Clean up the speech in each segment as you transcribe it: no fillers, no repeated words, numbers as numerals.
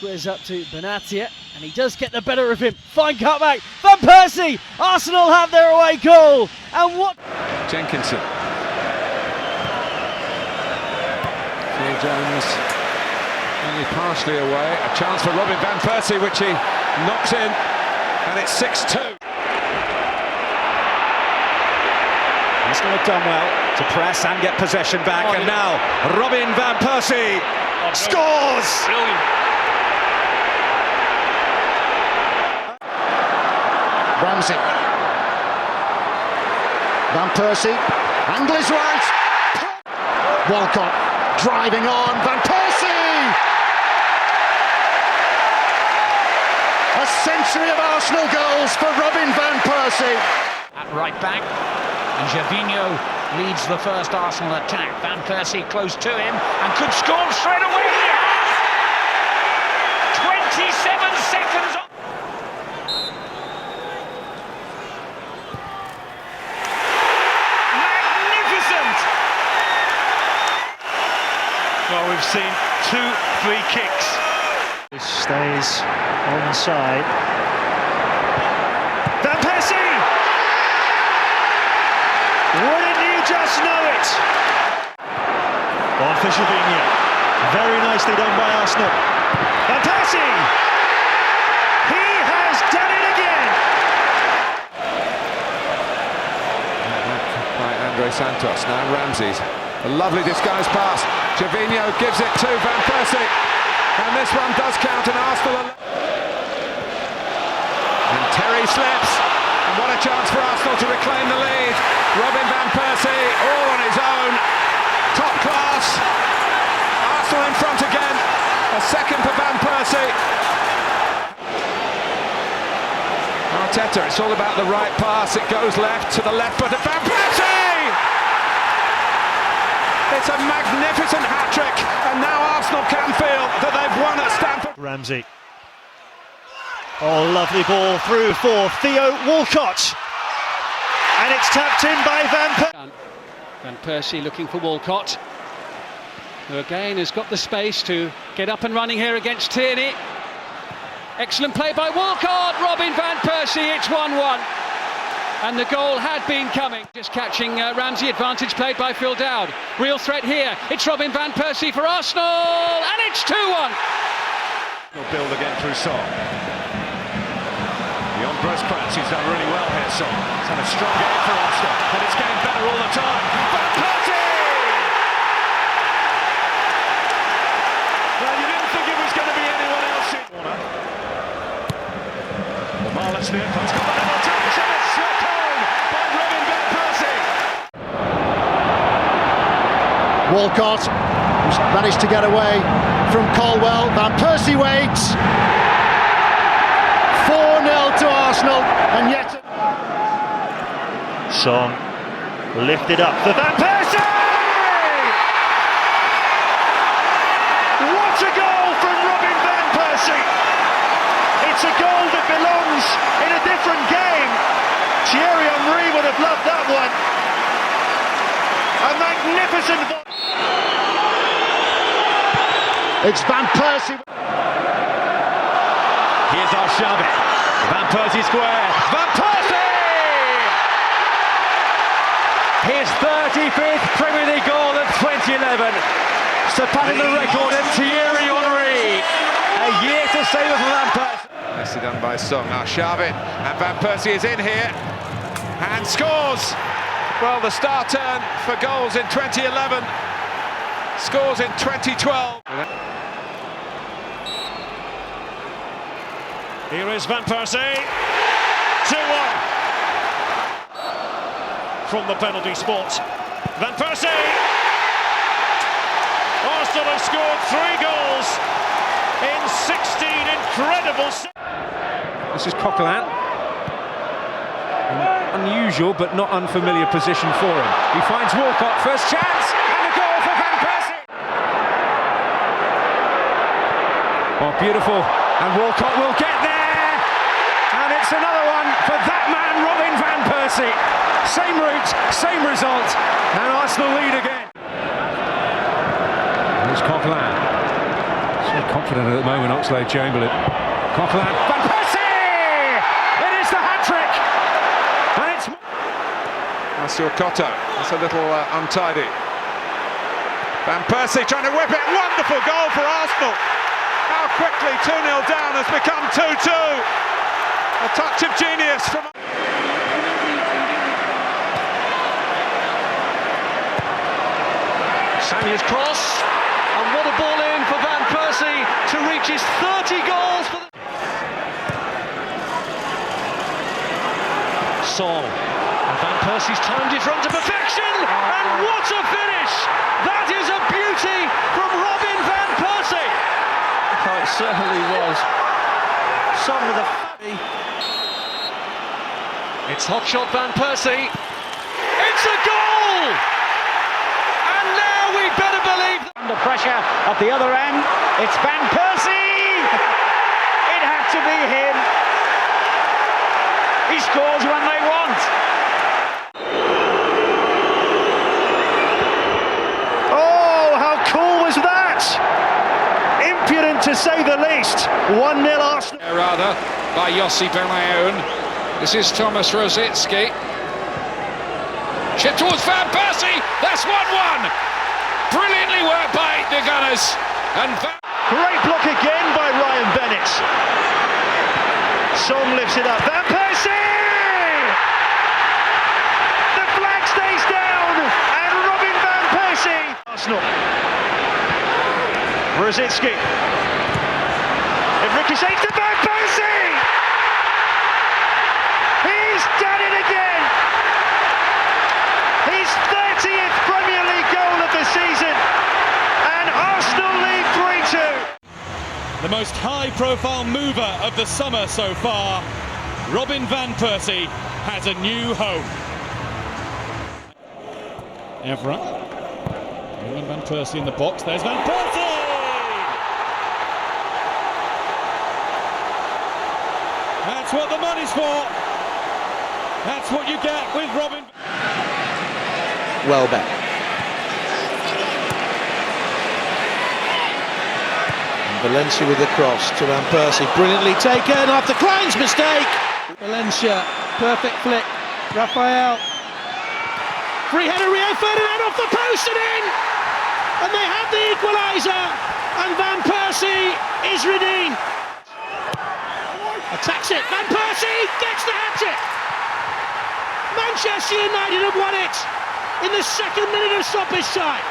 Squares up to Benatia, and he does get the better of him. Fine cutback, Van Persie! Arsenal have their away goal, and what... Jenkinson. Phil Jones only partially away. A chance for Robin Van Persie, which he knocks in, and it's 6-2. Arsenal have done well to press and get possession back, and now Robin Van Persie scores! Brilliant. Ramsey. Van Persie. Angle is right. Walcott driving on. Van Persie! A century of Arsenal goals for Robin Van Persie. At right back, and Gervinho leads the first Arsenal attack. Van Persie close to him and could score straight away. He has! 27 seconds. Magnificent! Well, we've seen 2 free kicks. He stays onside. Van Persie! Wouldn't you just know it? On for Gervinho. Very nicely done by Arsenal. Van Persie! He has done it again! By Andre Santos, now Ramsey's. A lovely disguised pass. Gervinho gives it to Van Persie. And this one does count, and Arsenal... And Terry slips. And what a chance for Arsenal to reclaim the lead. Robin Van Persie, all on his own. Top class. Arsenal in front again. A second for Van Persie. Arteta, it's all about the right pass. It goes left to the left foot of Van Persie! It's a magnificent hat-trick, and now Arsenal can feel that they've won at Stamford. Ramsey. Oh, lovely ball through for Theo Walcott. And it's tapped in by Van Persie. Van Persie looking for Walcott, who again has got the space to get up and running here against Tierney. Excellent play by Walcott. Robin Van Persie, it's 1-1. And the goal had been coming. Just catching Ramsey, advantage played by Phil Dowd. Real threat here. It's Robin Van Persie for Arsenal, and it's 2-1. He'll build again through Son. Beyond breast cramps, he's done really well here, Son. He's had a strong game for Arsenal, and it's getting better all the time. Van Persie! Well, you didn't think it was going to be anyone else in. Lamar lets the influence come on and touch, and it's swept home by Robin Van Persie. Walcott, who's managed to get away from Colwell. Van Persie waits. 4-0 to Arsenal, and yet... Son lifted up for Van Persie! What a goal from Robin Van Persie! It's a goal that belongs in a different game. Thierry Henry would have loved that one. A magnificent... It's Van Persie. Here's Arshavin. Van Persie square. Van Persie! His 35th Premier League goal of 2011. Surpassing the record of Thierry Henry. A year to save for Van Persie. Nicely done by Song. Arshavin, and Van Persie is in here and scores. Well, the star turn for goals in 2011, scores in 2012. Here is Van Persie. 2-1 from the penalty spot. Van Persie. Arsenal have scored 3 goals in 16 incredible... This is Coquelin. An unusual but not unfamiliar position for him. He finds Walcott, first chance, and a goal for Van Persie. Oh, beautiful, and Walcott will get there, and it's another one for that man, Robin Van Persie. Same route, same result, and Arsenal lead again. Here's Coquelin. confident at the moment, Oxlade-Chamberlain. Coquelin, Van Persie! It is the hat-trick! And it's... Marcel Cotto, that's a little untidy. Van Persie trying to whip it, wonderful goal for Arsenal. How quickly 2-0 down has become 2-2. A touch of genius from... Sanya's cross, and what a ball in for Van Persie to reach his 30 goals for the... Son, and Van Persie's timed it from to perfection, and what a finish! That is a beauty from Robin Van Persie! Oh, it certainly was. Son with a... It's hot shot Van Persie. It's a goal! And now we better believe... Under pressure at the other end, it's Van Persie! It had to be him. He scores when they want. Oh, how cool was that? Impudent to say the least. 1-0 Arsenal. Rather by Yossi Benayoun. This is Thomas Rosicki. Chip towards Van Persie. That's 1-1. Brilliantly worked by the Gunners. And Great block again by Ryan Bennett. Son lifts it up. Van Persie! The flag stays down, and Robin Van Persie. Arsenal. Rosicki. It ricochets to Van Persie! He's done it again! His 30th Premier League goal of the season, and Arsenal lead 3-2. The most high-profile mover of the summer so far, Robin Van Persie has a new home. Evra, Robin Van Persie in the box. There's Van Persie. That's what the money's for. That's what you get with Robin. Welbeck. And Valencia with the cross to Van Persie, brilliantly taken after Klein's mistake. Valencia, perfect flick. Raphael. Free header, Rio Ferdinand off the post and in! And they have the equaliser, and Van Persie is redeemed. Attacks it, Van Persie gets the hat-trick. Manchester United have won it in the second minute of stoppage time.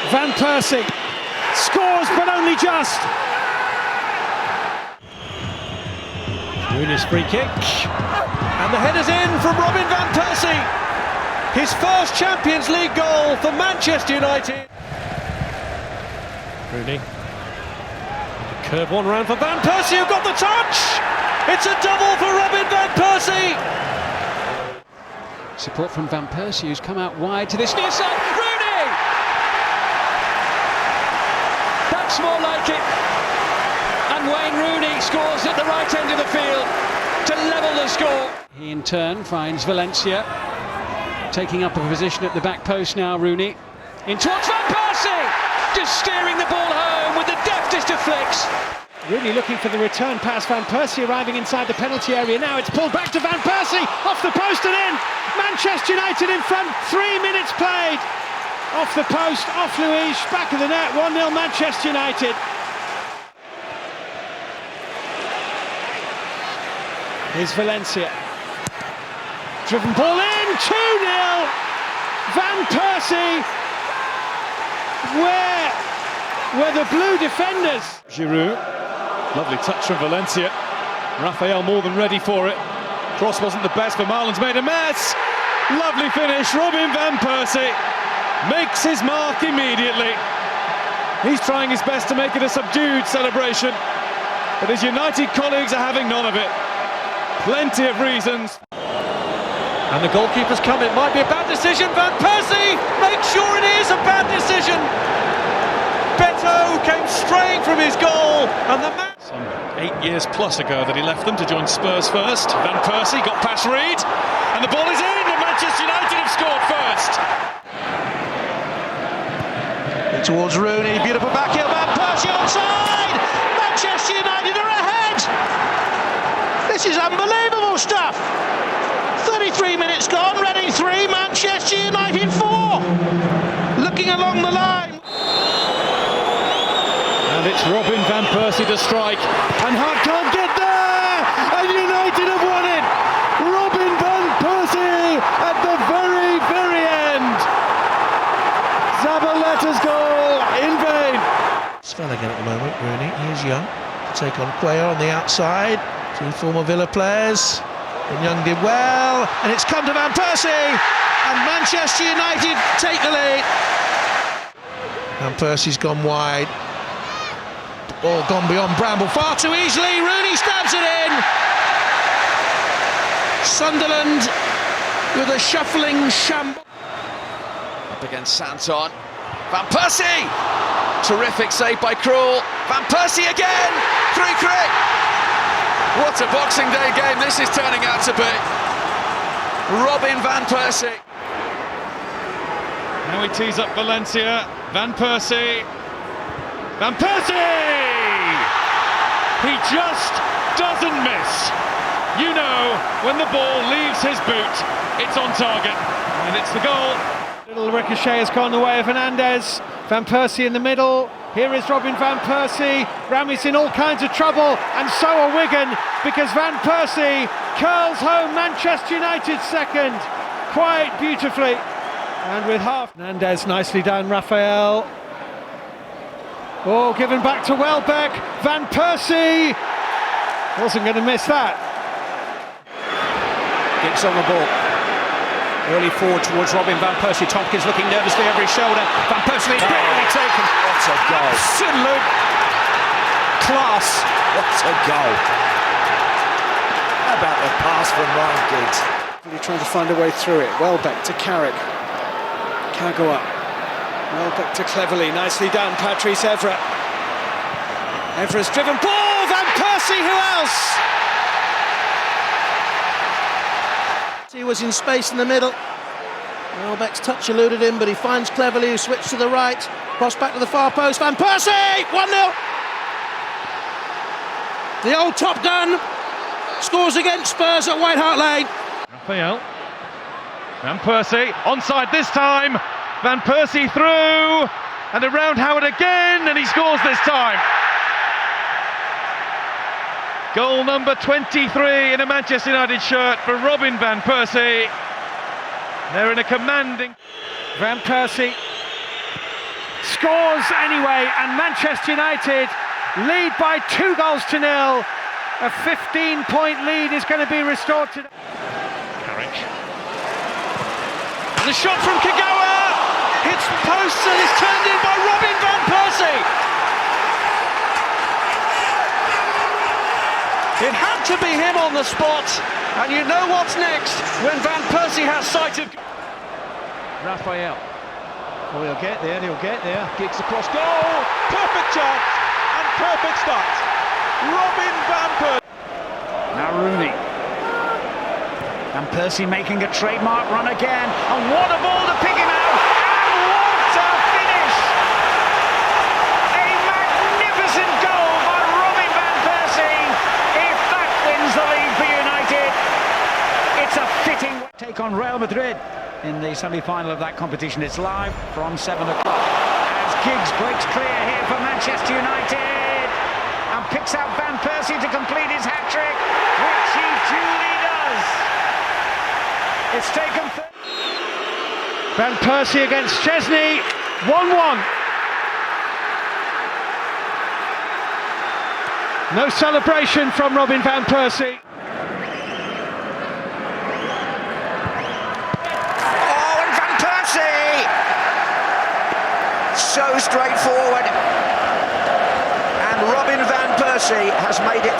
Van Persie scores, but only just. Nunes free kick, and the header's in from Robin Van Persie. His first Champions League goal for Manchester United. Rooney. Curve one round for Van Persie, who got the touch. It's a double for Robin Van Persie. support from Van Persie, who's come out wide to this near side. Rooney! That's more like it. And Wayne Rooney scores at the right end of the field to level the score. He in turn finds Valencia, taking up a position at the back post now. Rooney in towards Van Persie, just steering the ball home with the deftest of flicks. Rooney looking for the return pass. Van Persie arriving inside the penalty area. Now it's pulled back to Van Persie, off the post and in. Manchester United in front, 3 minutes played. Off the post, off Luis, back of the net, 1-0 Manchester United. Here's Valencia. Driven ball in, 2-0. Van Persie, where were the blue defenders? Giroud, lovely touch from Valencia. Raphael more than ready for it. Cross wasn't the best, but Marlon's made a mess. Lovely finish. Robin Van Persie makes his mark immediately. He's trying his best to make it a subdued celebration, but his United colleagues are having none of it. Plenty of reasons. And the goalkeeper's come. It might be a bad decision. Van Persie makes sure it is a bad decision. Beto came straying from his goal, and the man... Some 8 years plus ago that he left them to join Spurs first. Van Persie got past Reed, and the ball is in, and Manchester United have scored first. towards Rooney, beautiful back heel, Van Persie onside! Manchester United are ahead! This is unbelievable stuff! 33 minutes gone, Reading 3, Manchester United 4! Looking along the line. And it's Robin Van Persie to strike. And Hart can't get there! And United have won it! Robin Van Persie at the very, very end! Zabaleta's goal in vain! Spell again at the moment, Rooney. Here's Young to take on Cuellar on the outside. Two former Villa players. And Young did well, and it's come to Van Persie, and Manchester United take the lead. Van Persie's gone wide. Ball gone beyond Bramble far too easily. Rooney stabs it in. Sunderland with a shuffling shamble. Up against Santon. Van Persie! Terrific save by Krul. Van Persie again! 3-3! What a Boxing Day game this is turning out to be. Robin Van Persie. Now he tees up Valencia. Van Persie. Van Persie! He just doesn't miss. You know, when the ball leaves his boot, it's on target. And it's the goal. Little ricochet has gone the way of Hernandez. Van Persie in the middle. Here is Robin Van Persie. Ramy's in all kinds of trouble, and so are Wigan, because Van Persie curls home Manchester United's second quite beautifully. And with half. Hernandez nicely down Raphael. Oh, given back to Welbeck. Van Persie wasn't going to miss that. Gets on the ball. Early forward towards Robin Van Persie. Tompkins looking nervously over his shoulder. Van Persie brilliantly taken. What a goal. Absolute class. What a goal. How about the pass from Ryan Giggs? Really trying to find a way through it. Welbeck to Carrick. Kagawa. Welbeck to Cleverley. Nicely done, Patrice Evra. Evra's driven ball. Van Persie, who else? He was in space in the middle. Welbeck's touch eluded him, but he finds Cleverley, who switched to the right. Cross back to the far post. Van Persie! 1-0! The old Top Gun scores against Spurs at White Hart Lane. Raphael. Van Persie, onside this time. Van Persie through. And around Howard again, and he scores this time. Goal number 23 in a Manchester United shirt for Robin Van Persie. They're in a commanding... Van Persie scores anyway, and Manchester United lead by 2-0. A 15-point lead is going to be restored today. Carrick. The shot from Kagawa hits the post and is turned in by Robin Van Persie. It had to be him on the spot, and you know what's next when Van Persie has sight of... Raphael. Oh, he'll get there, Giggs across goal! Perfect chance and perfect start. Robin Van Persie. Now Rooney. Van Persie making a trademark run again, and what a ball to pick him out! And what a finish! A magnificent goal by Robin Van Persie. If that wins the league for United, it's a fitting take on Real Madrid in the semi-final of that competition. It's live from 7 o'clock as Giggs breaks clear here for Manchester United and picks out Van Persie to complete his hat-trick, which he duly does. It's taken... Van Persie against Chesney, 1-1. No celebration from Robin Van Persie. Oh, and Van Persie! So straightforward. And Robin Van Persie has made it...